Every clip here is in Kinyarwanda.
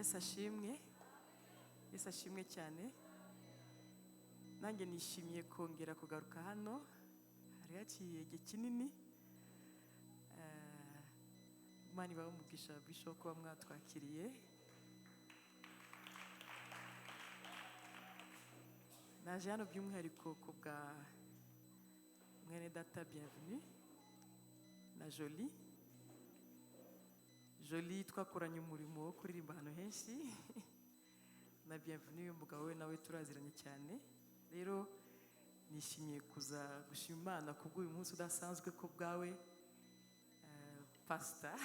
Yesu ashimwe. Yesu ashimwe cyane. Nanjye nishimiye kongera kugaruka hano. Hari haciye igihe kinini. Imana ibahe umugisha Bishop kuba mwatwakiriye. Naje hano by'umwihariko ku bwa mwene data bienvenue na Jolie twakoranye umurimo wo kuririmba hano henshi na bienvenue umugabo we nawe turaziranye cyane. Rero nishimiye kuza gushima Imana kubw'uyu munsi udasanzwe ko bwawe Pastor.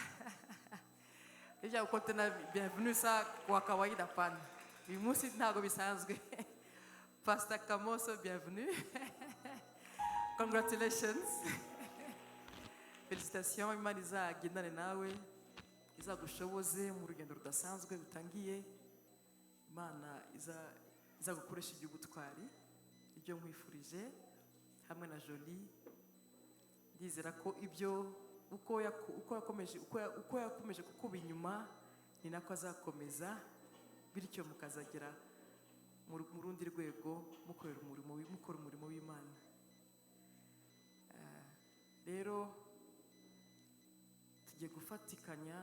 Deja uko tena bienvenue sa kwa kawaida pana. Uyu munsi ntago bisanzwe. Pastor Kamoso, bienvenue. Congratulations. Félicitations, Imana izagendane nawe, izagushoboze mu rugendo rudasanzwe rutangiye. Imana izagukoresha iby'ubutwari, ibyo nkwifurije hamwe na Jolie. Ndizera ko ibyo uko yakomeje kukuba inyuma ni nako azakomeza, bityo mukazagera mu rundi rwego mukora umurimo w'Imana. Rero tugiye gufatikanya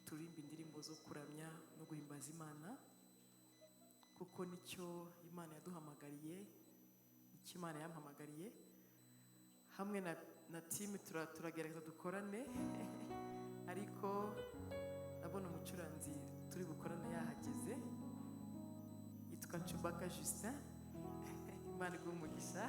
turimba indirimbo zo kuramya no guhimbaza Imana, kuko nicyo Imana yaduhamagariye, nicyo Imana yampamagariye. Hamwe na team turagerageza dukorane, ariko nabona umucuranzi turi gukorana yahageze, yitwa Chubaka Justin. Imana iguhe umugisha.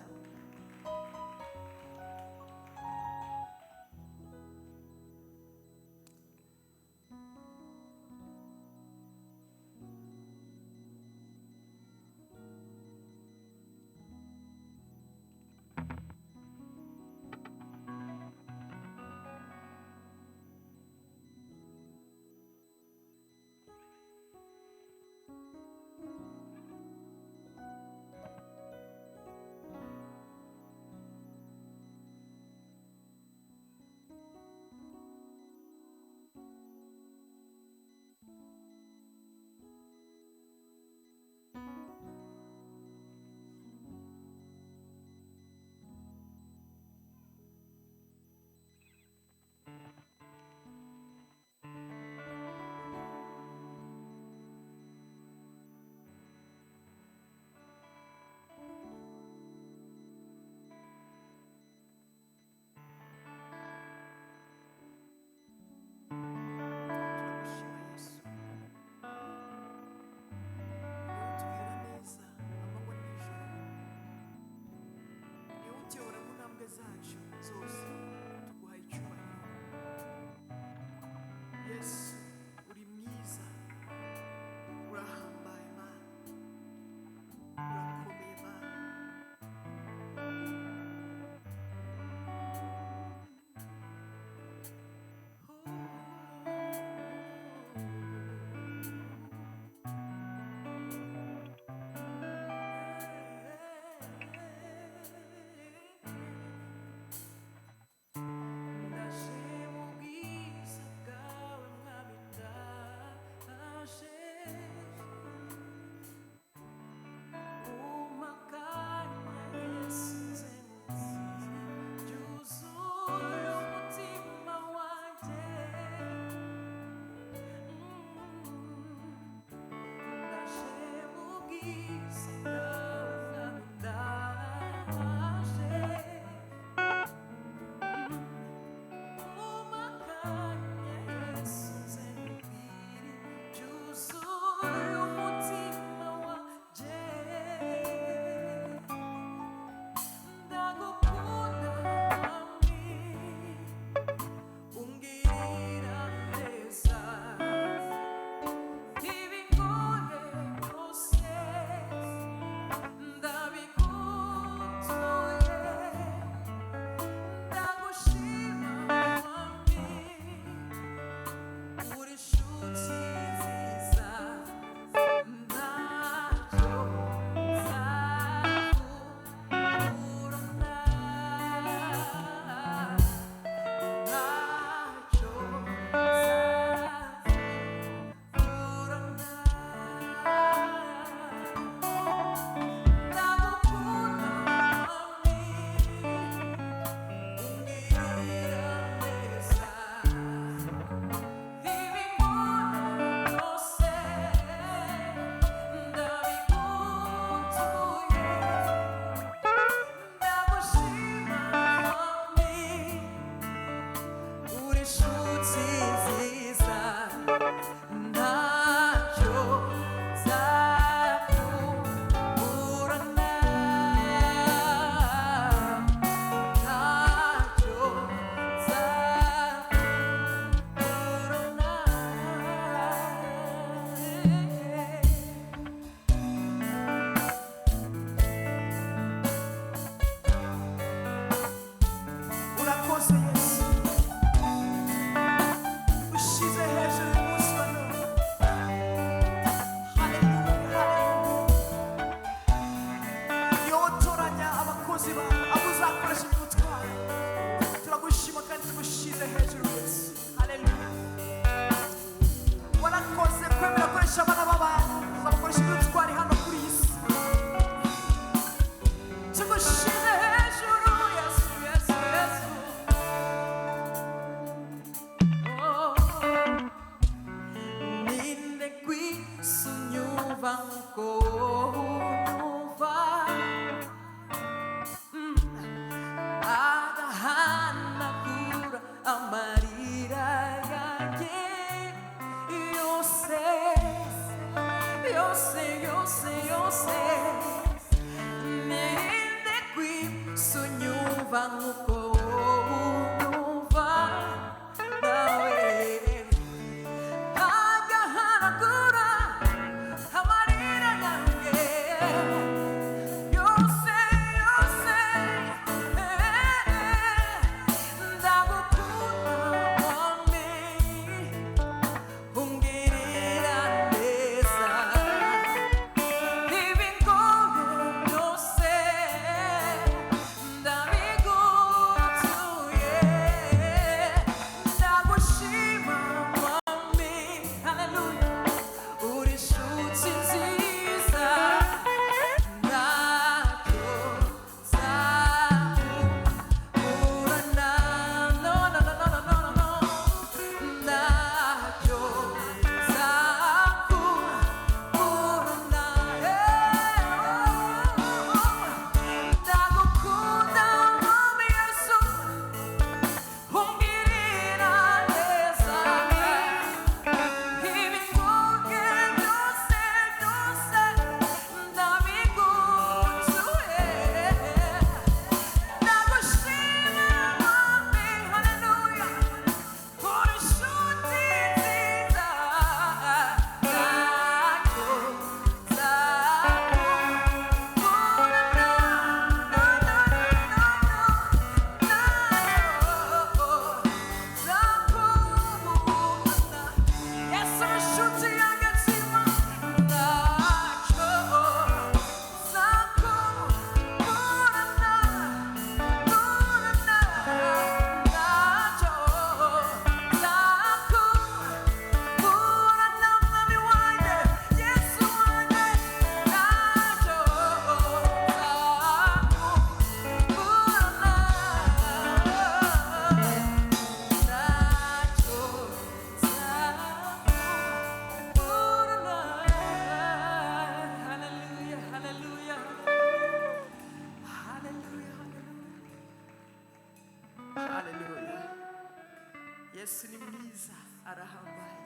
Yesu ni mwiza arahambaye,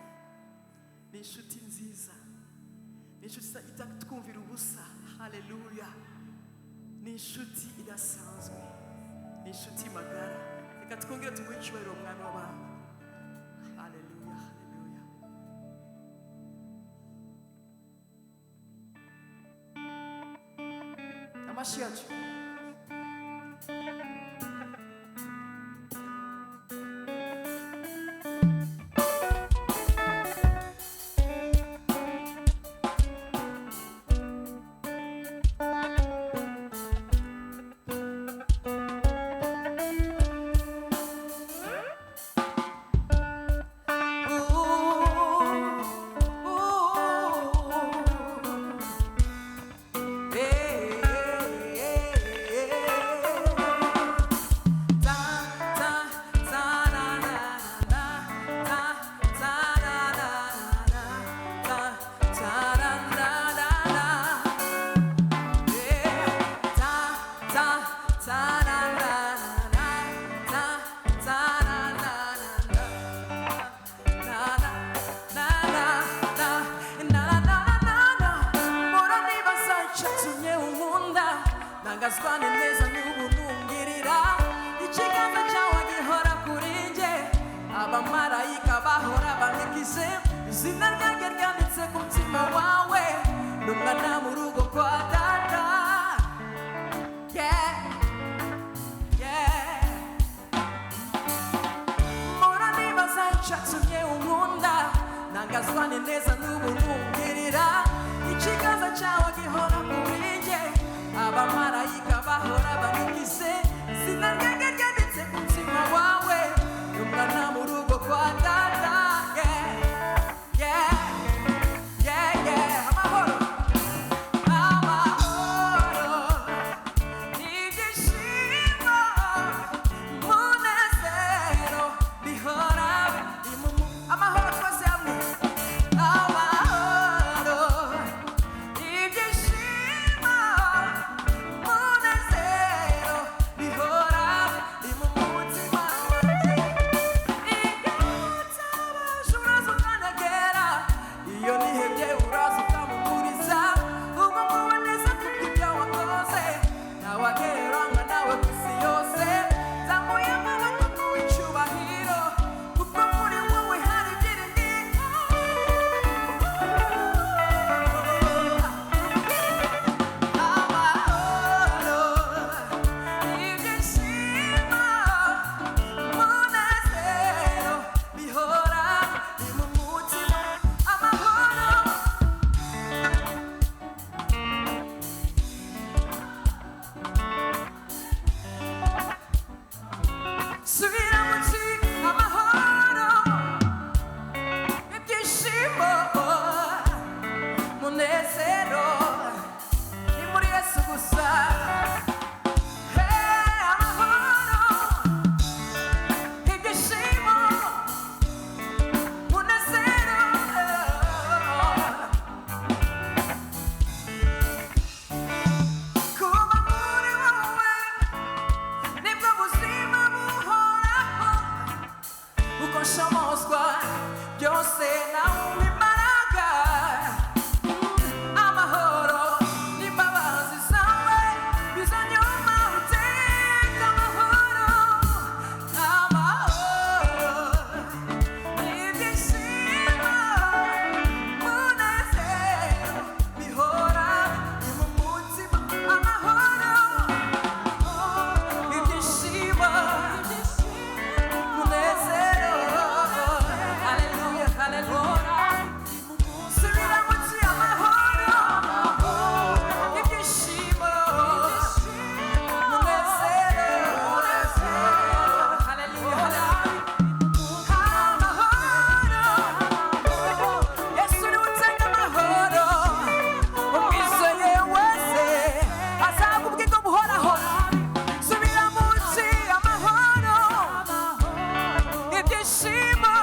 ni inshuti nziza, ni inshuti itatwumvira ubusa. Haleluya, ni inshuti idasanzwe, ni inshuti magara. Reka twongere tumuhe icyubahiro umwami w'abantu. Haleluya, haleluya. Amashi yacu. sinaryange ryanditse ku mutima wawe n'umwana mu rugo kwa data. Yeah, yeah. Mora nibaza icyatumye unkunda, nangazwa neza n'ubuntu ungirira. Ikiganza cyawe gihora kuri njye, abamarayika bahora banyugize. Sinaryange ryanditse ku mutima wawe n'umwana mu rugo kwa data. Yeah, yeah, yeah, yeah. Amahoro, amahoro, ibyishimo, umunezero bihora bimumu. Amahoro twese hamwe. Amahoro, ibyishimo, umunezero bihora bimumutima wanjye. Iyo utabaje uraza ukanegera, iyo nihebye uraza ukamuguriza. Ubu ngubu neza kubw'ibyo wakoze, ntawagereranywa nawe ku isi yose. Zamuye amaboko nguhe icyubahiro, kuko muri wowe hari ibyiringiro. Amahoro, ibyishimo, umunezero bihora bimumutima. Amahoro, subira mu nsi. Amahoro, ibyishimo, umunezero ni muri Yesu gusa. Hey, amahoro, ibyishimo, umunezero. Kuba muri wowe nibwo buzima buhoraho, uko nshomozwa byose nawe imbaraga. Amahoro n'imbabazi zawe bizanyuma uteka. Amahoro, amahoro, ibyishimo, umunezero bihora bimumutima. Amahoro, ibyishimo, umunezero. Hallelujah, hallelujah. Subira mu nsi. Amahoro, ibyishimo, umunezero. Hallelujah, hallelujah. Amahoro, Yesu niwe utanga amahoro. Umwizeye wese azahabwa ubugingo buhoraho. Subira mu nsi. Amahoro, ibyishimo,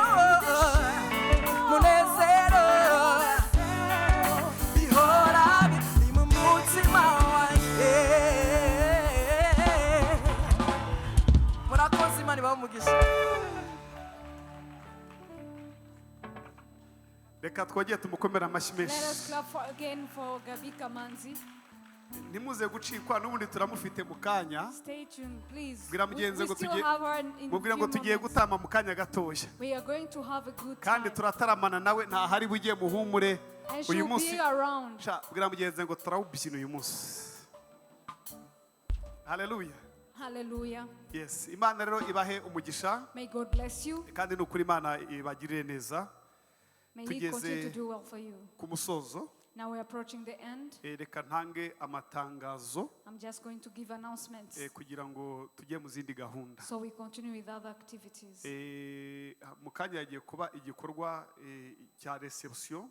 umunezero bihora biri mu mutima wanjye. Murakoze, Imana ibahe umugisha. Reka twongere tumukomere amashyi Let us menshi. clap again for GABY KAMANZI. Ntimuze gucikwa, n'ubundi turamufite mu kanya. Stay tuned, please. Bwira We mugenzi ngo still tugiye- have her in mubwire ngo few tugiye moments. gutama mu kanya gatoya, We are going to have a good kandi time. turataramana nawe, ntahari bugiye muhumure And uyu she'll munsi. be around. Sha, bwira mugenzi ngo turawubyina uyu munsi. Haleluya. Hallelujah. Yes, Imana rero ibahe umugisha, May God bless you. kandi ni ukuri Imana ibagirire neza. May He Tugeze continue to do well for you. ku musozo, Now we're approaching the end. reka ntange amatangazo I'm just going to give announcements. kugira ngo tujye mu zindi gahunda. So we continue with other activities. Mu kanya hagiye kuba igikorwa cya reception.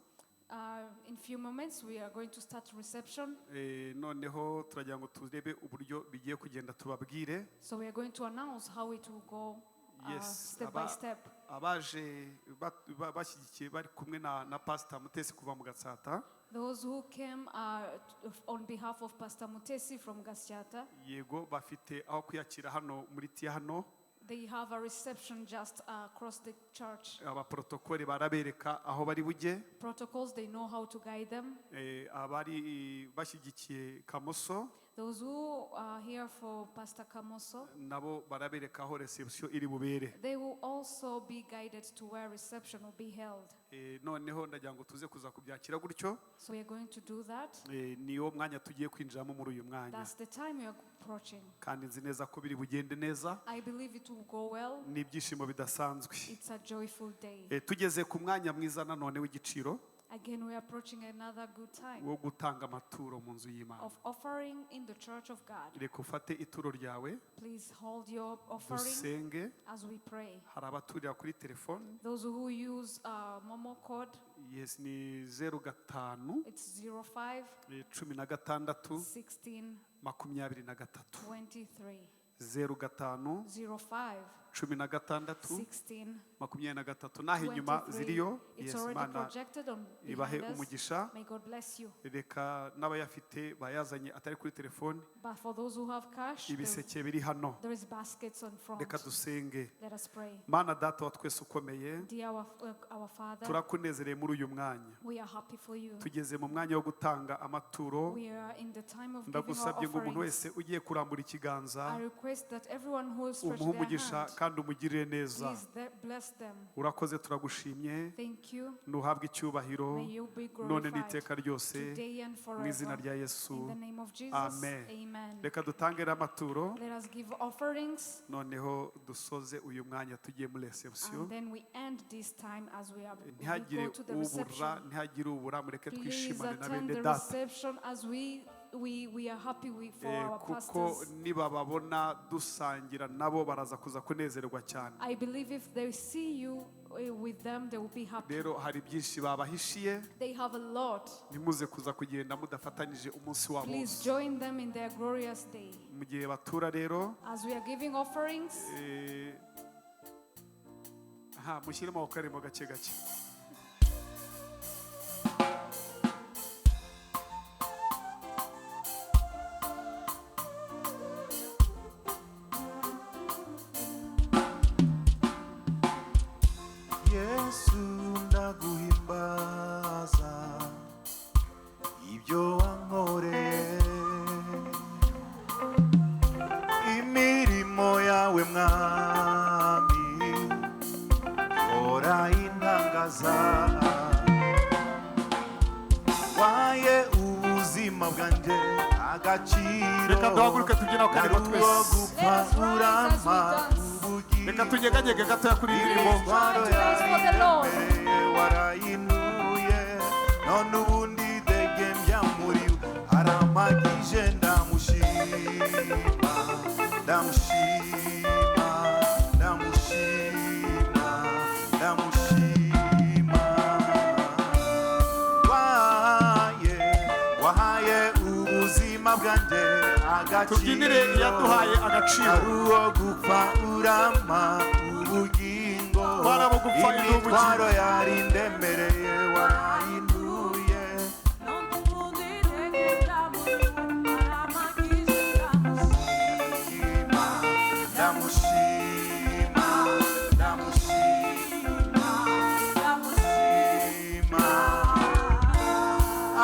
In few moments, we are going to start reception. Noneho turagira ngo turebe uburyo bigiye kugenda tubabwire. So we are going to announce how it will go Yes, step by step. abaje bashyigikiye bari kumwe na Pastor Mutesi kuva mu Gatsata. Those who came on behalf of Pastor Mutesi from Gasyata, Yego bafite aho kwiyakira hano muri tiya hano. they have a reception just across the church. Abaprotokole barabereka aho bari bujye. Protocols, they know how to guide them. Abari bashyigikiye Kamoso. Those who are here for Pastor Kamoso, nabo barabereka aho reception iri bubere. they will also be guided to where reception will be held. Noneho ndagira ngo tuze kuza kubyakira gutyo. So we are going to do that. Niyo mwanya tugiye kwinjiramo muri uyu mwanya. That's the time we are approaching. Kandi nzi neza ko biri bugende neza. I believe it will go well. Ni ibyishimo bidasanzwe. It's a joyful day. Tugeze ku mwanya mwiza nanone w'igiciro. Again, we are approaching another good time wo gutanga amaturo mu nzu y'Imana. of offering in the church of God. Reka ufate ituro ryawe. Please hold your offering Dusenge. as we pray. Hari abaturira kuri telefone. Those who use Momo code, yes, ni 05 it's 05 16 16 23 23 05 05 16 16 23 naho inyuma ziriyo. It's Yes, already Imana projected on ibahe behind us. umugisha. May God bless you. Reka n'abayafite bayazanye atari kuri telefone. But for those who have cash, Ibiseke biri hano. there is baskets on front. Reka dusenge. Let us pray. Mana data wa twese ukomeye, Dear our Father, turakunezereye muri uyu mwanya. we are happy for you. Tugeze mu mwanya wo gutanga amaturo. We are in the time of giving our Ndagusabye ngo umuntu offerings. wese ugiye kurambura ikiganza I request that everyone who has stretched umuhe their umugisha hand, kandi umugirire neza. please bless them. Urakoze, turagushimye. Thank you. Nuhabwe icyubahiro May you be none glorified n'iteka ryose today and mu izina forever. rya Yesu. In the name of Jesus, Amen. amen. Reka dutangire amaturo Let us give offerings, noneho dusoze uyu mwanya tugiye muri reception. and then we end this time as we Ntihagire go to the ubura, reception. ntihagire ubura, mureke Please twishimane na attend bene the data. reception as we are happy for our Kuko pastors. nibababona dusangira nabo baraza kuza kunezerwa cyane. I believe if they see you with them, they will be happy. Rero hari byinshi babahishiye, They have a lot. ntimuze kuza kugenda mudafatanyije umunsi wabo. Please join them in their glorious day. Mu gihe batura rero As we are giving offerings, mushyire amaboko arimo gake gake. Yesu ndaguhimbaza ibyo wankoreye, imirimo yawe mwami ora intangaza, waye ubuzima bwanjye agaciro. Reka duhaguruke tubyina akarimo twese. Let us rise as we dance. Reka tunyeganyege gatoya kuri iyi ndirimbo. Try to dance for the Lord. warayinuye none ubundi degembya muri we aramagije. Ndamushima ndamushima ndamushima ndamushima, wahaye ubuzima bwanjye Tubyinire agaciro, iyaduhaye agaciro. ari uwo gupfa urama ubugingo, Barabugupfa imitwaro yari indemereye warayinuye. Ndamushima ndamushima ndamushima,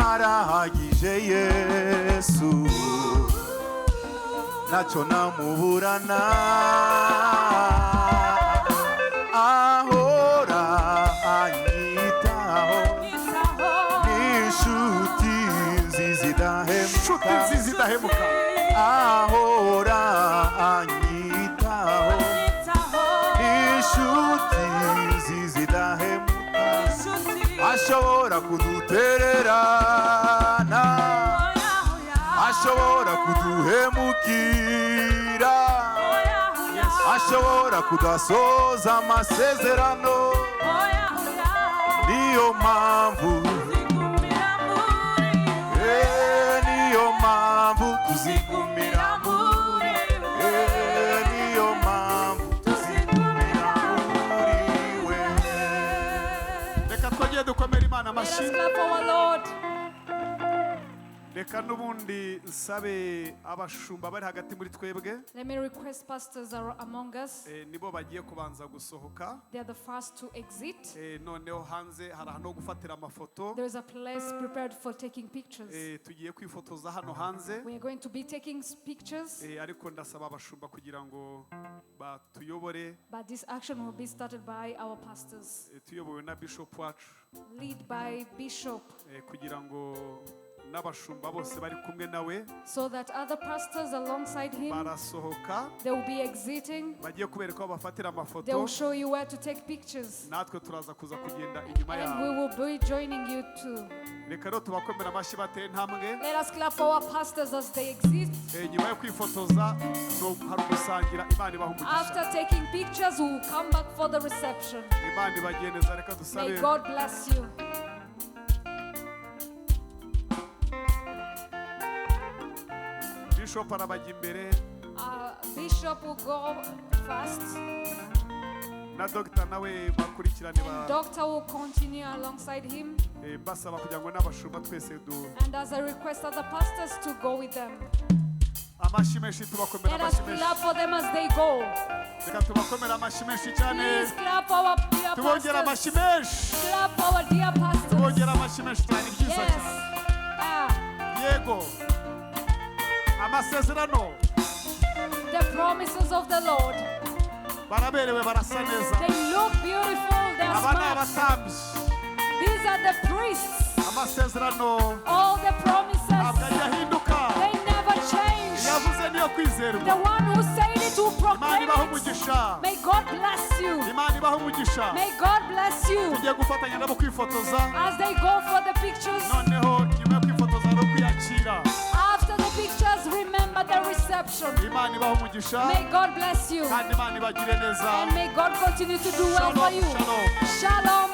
arahagije Yesu ntacyo namuburana, ahora anyitaho n'inshuti Inshuti nziza idahemuka. ahora anyitaho n'inshuti zidahemuka, ashobora kudutererana, ashobora kuduhemukira, ashobora kudasoza amasezerano. Niyo mpamvu niyo mpamvu tuzigumira muri, niyo mpamvu tuzigumira muri we. Reka twongere dukomere Imana Let us amashyi. clap for our Lord. reka n'ubundi nsabe abashumba bari hagati muri twebwe Let me request pastors are among us. nibo bagiye kubanza gusohoka They are the first to exit. noneho hanze hari ahantu ho gufatira amafoto There is a place prepared for taking pictures. tugiye kwifotoza hano hanze We are going to be taking pictures, ariko ndasaba abashumba kugira ngo batuyobore but this action will be started by our pastors, tuyobowe na bishop wacu led by Bishop, kugira ngo n'abashumba bose bari kumwe nawe so that other pastors alongside him, barasohoka they will be exiting. bagiye kubereka aho bafatira They amafoto will show you where to take pictures, natwe turaza kuza kugenda inyuma and we yabo will be joining you too. reka rero tubakomera amashyi bateye intambwe Let us clap for our pastors as they exit. nyuma yo kwifotoza hari ugusangira imana ibaha umugisha After taking pictures, we will come back for the reception. imana ibagiye neza reka May dusabe God bless you. bishop arabajya imbere Bishop will go first. na dogita nawe bakurikirane Doctor will continue alongside him. basaba kugira ngo n'abashumba twese And as I request other pastors to go with them. amashyi menshi tubakomera Let us amashyi menshi clap for them as they go. reka tubakomera amashyi menshi cyane Please clap our dear tubongera amashyi pastors. menshi Clap our dear pastors. tubongera amashyi menshi cyane byiza Yes. cyane yego amasezerano The promises of the Lord. baraberewe barasa neza They look beautiful. They are aba ni smart. abatambyi These are the priests. amasezerano All the ntabwo promises. ajya ahinduka They never change. yavuze niyo The kwizerwa one who said it will imana proclaim ibaha it. umugisha May God bless you. imana ibaha umugisha May God bless you. tugiye gufatanya nabo kwifotoza As they go for the pictures, noneho nyuma yo kwifotoza no kwiyakira after the pictures, remember the reception. imana ibaha umugisha May God bless you. kandi imana ibagire neza And may God continue to do well for Shalom, you. shalom. Shalom.